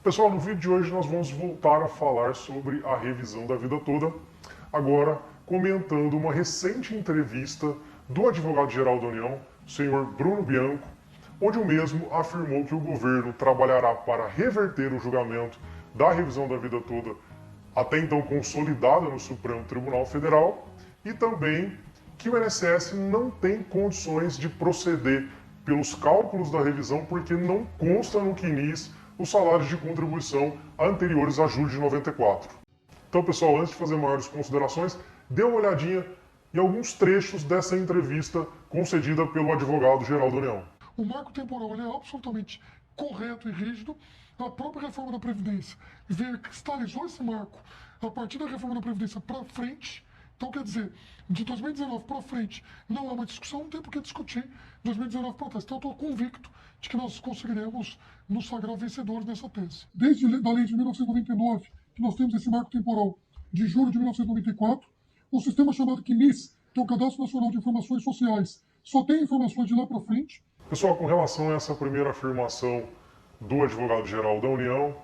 Pessoal, no vídeo de hoje nós vamos voltar a falar sobre a revisão da vida toda, agora comentando uma recente entrevista do advogado-geral da União, o senhor Bruno Bianco, onde o mesmo afirmou que o governo trabalhará para reverter o julgamento da revisão da vida toda, até então consolidada no Supremo Tribunal Federal, e também que o INSS não tem condições de proceder pelos cálculos da revisão porque não consta no CNIS os salários de contribuição anteriores a julho de 94. Então, pessoal, antes de fazer maiores considerações, dê uma olhadinha em alguns trechos dessa entrevista concedida pelo advogado-geral da União. O marco temporal ele é absolutamente correto e rígido. A própria reforma da Previdência cristalizou esse marco a partir da reforma da Previdência para frente. Então, quer dizer, de 2019 para frente não há uma discussão, não tem por que discutir 2019 para trás. Então, eu estou convicto de que nós conseguiremos nos sagrar vencedores nessa tese. Desde a lei de 1999, que nós temos esse marco temporal de julho de 1994, o sistema chamado CNIS, que é o Cadastro Nacional de Informações Sociais, só tem informações de lá para frente. Pessoal, com relação a essa primeira afirmação do advogado-geral da União,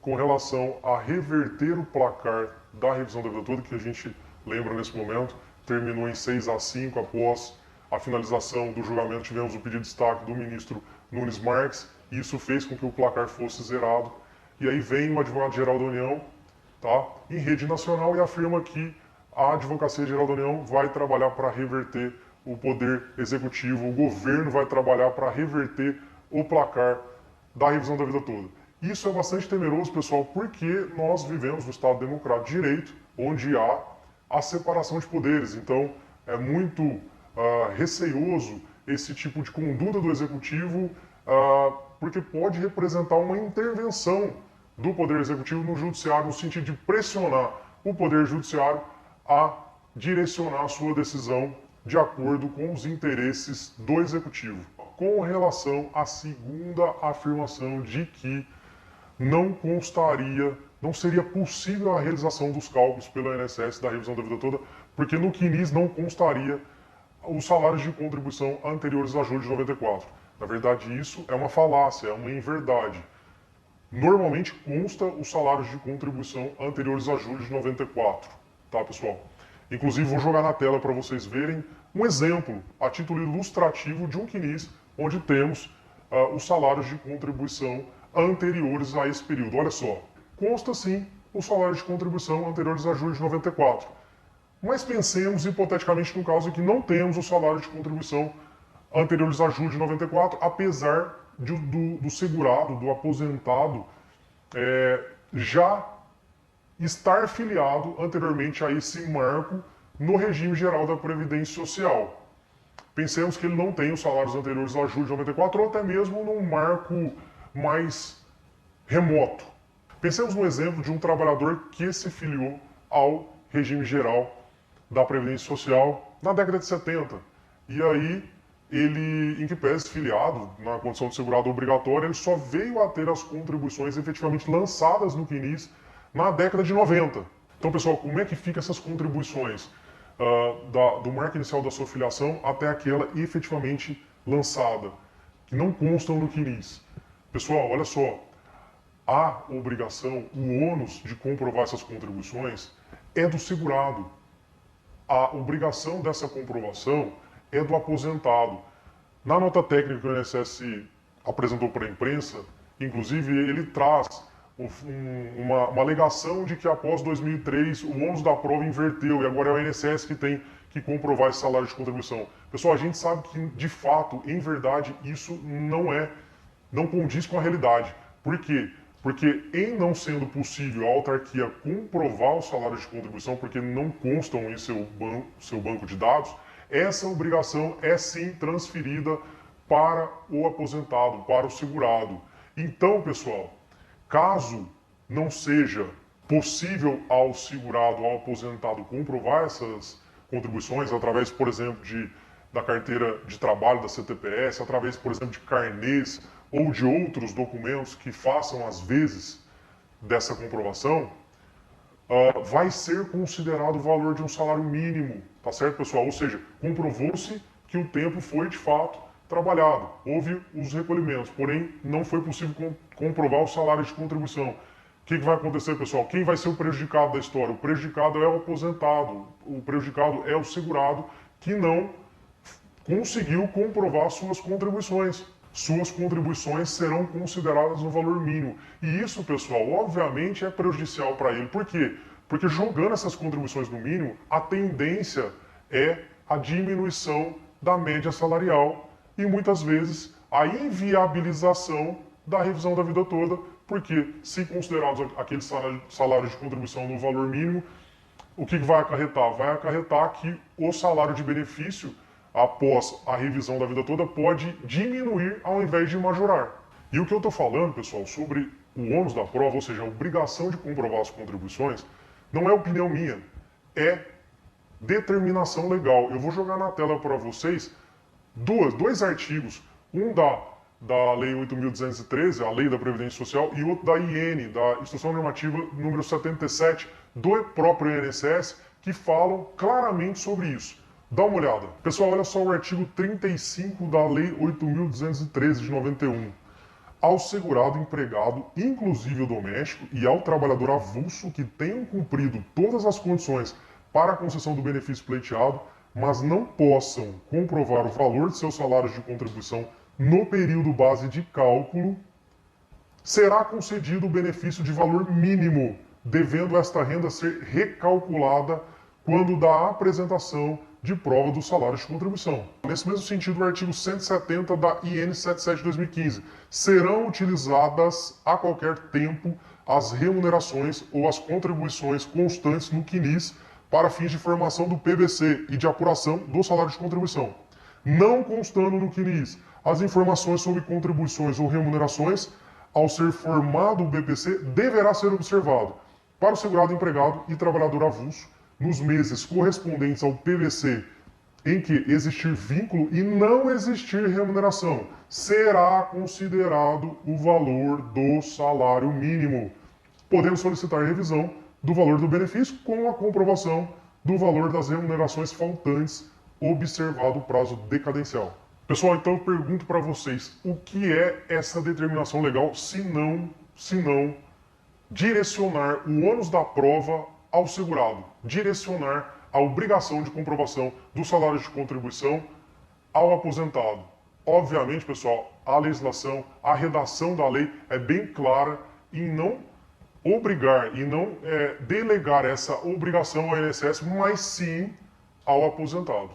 com relação a reverter o placar da revisão da vida toda, que a gente lembra nesse momento, terminou em 6-5 após a finalização do julgamento, tivemos o pedido de destaque do ministro Nunes Marques, e isso fez com que o placar fosse zerado. E aí vem o advogado-geral da União, tá, em rede nacional, e afirma que a Advocacia Geral da União vai trabalhar para reverter o poder executivo, o governo vai trabalhar para reverter o placar da revisão da vida toda. Isso é bastante temeroso, pessoal, porque nós vivemos no Estado Democrático de Direito, onde há a separação de poderes. Então, é muito receioso esse tipo de conduta do executivo, porque pode representar uma intervenção do poder executivo no judiciário, no sentido de pressionar o poder judiciário a direcionar a sua decisão de acordo com os interesses do executivo. Com relação à segunda afirmação de que não seria possível a realização dos cálculos pelo INSS da revisão da vida toda, porque no CNIS não constaria os salários de contribuição anteriores a julho de 94. Na verdade, isso é uma falácia, é uma inverdade. Normalmente consta os salários de contribuição anteriores a julho de 94, tá, pessoal? Inclusive, vou jogar na tela para vocês verem um exemplo a título ilustrativo de um CNIS, onde temos os salários de contribuição anteriores a esse período. Olha só, consta sim os salários de contribuição anteriores a julho de 94. Mas pensemos hipoteticamente no caso em que não temos os salários de contribuição anteriores a julho de 94, apesar do segurado, do aposentado, já estar filiado anteriormente a esse marco no regime geral da Previdência Social. Pensemos que ele não tem os salários anteriores a julho de 94 ou até mesmo num marco mais remoto. Pensemos no exemplo de um trabalhador que se filiou ao regime geral da Previdência Social na década de 70. E aí, ele, em que pese filiado na condição de segurado obrigatório, ele só veio a ter as contribuições efetivamente lançadas no CNIS na década de 90. Então, pessoal, como é que ficam essas contribuições do marco inicial da sua filiação até aquela efetivamente lançada, que não constam no CNIS? Pessoal, olha só, a obrigação, o ônus de comprovar essas contribuições é do segurado. A obrigação dessa comprovação é do aposentado. Na nota técnica que o INSS apresentou para a imprensa, inclusive, ele traz uma alegação de que após 2003 o ônus da prova inverteu e agora é o INSS que tem que comprovar esse salário de contribuição. Pessoal, a gente sabe que, de fato, em verdade, isso não condiz com a realidade. Por quê? Porque em não sendo possível a autarquia comprovar o salário de contribuição, porque não constam em seu banco de dados, essa obrigação é sim transferida para o aposentado, para o segurado. Então, pessoal, caso não seja possível ao segurado, ao aposentado, comprovar essas contribuições através, por exemplo, da carteira de trabalho da CTPS, através, por exemplo, de carnês ou de outros documentos que façam as vezes dessa comprovação, vai ser considerado o valor de um salário mínimo, tá certo, pessoal? Ou seja, comprovou-se que o tempo foi, de fato, trabalhado. Houve os recolhimentos, porém não foi possível comprovar o salário de contribuição. O que vai acontecer, pessoal? Quem vai ser o prejudicado da história? O prejudicado é o aposentado, o prejudicado é o segurado que não conseguiu comprovar suas contribuições. Suas contribuições serão consideradas no valor mínimo. E isso, pessoal, obviamente é prejudicial para ele. Por quê? Porque jogando essas contribuições no mínimo, a tendência é a diminuição da média salarial e muitas vezes a inviabilização da revisão da vida toda, porque se considerados aqueles salários de contribuição no valor mínimo, o que vai acarretar? Vai acarretar que o salário de benefício, após a revisão da vida toda, pode diminuir ao invés de majorar. E o que eu estou falando, pessoal, sobre o ônus da prova, ou seja, a obrigação de comprovar as contribuições, não é opinião minha, é determinação legal. Eu vou jogar na tela para vocês dois artigos, um da Lei 8.213, a Lei da Previdência Social, e outro da IN, da Instrução Normativa número 77, do próprio INSS, que falam claramente sobre isso. Dá uma olhada. Pessoal, olha só o artigo 35 da Lei 8.213 de 91. Ao segurado empregado, inclusive o doméstico, e ao trabalhador avulso que tenham cumprido todas as condições para a concessão do benefício pleiteado, mas não possam comprovar o valor de seus salários de contribuição no período base de cálculo, será concedido o benefício de valor mínimo, devendo esta renda ser recalculada quando da apresentação de prova do salário de contribuição. Nesse mesmo sentido, o artigo 170 da IN 77 de 2015. Serão utilizadas a qualquer tempo as remunerações ou as contribuições constantes no CNIS para fins de formação do PBC e de apuração do salário de contribuição. Não constando no CNIS as informações sobre contribuições ou remunerações, ao ser formado o BPC, deverá ser observado para o segurado empregado e trabalhador avulso nos meses correspondentes ao PVC em que existir vínculo e não existir remuneração, será considerado o valor do salário mínimo. Podemos solicitar revisão do valor do benefício com a comprovação do valor das remunerações faltantes, observado o prazo decadencial. Pessoal, então eu pergunto para vocês, o que é essa determinação legal se não direcionar o ônus da prova ao segurado, direcionar a obrigação de comprovação do salário de contribuição ao aposentado? Obviamente, pessoal, a legislação, a redação da lei é bem clara em não obrigar e não delegar essa obrigação ao INSS, mas sim ao aposentado.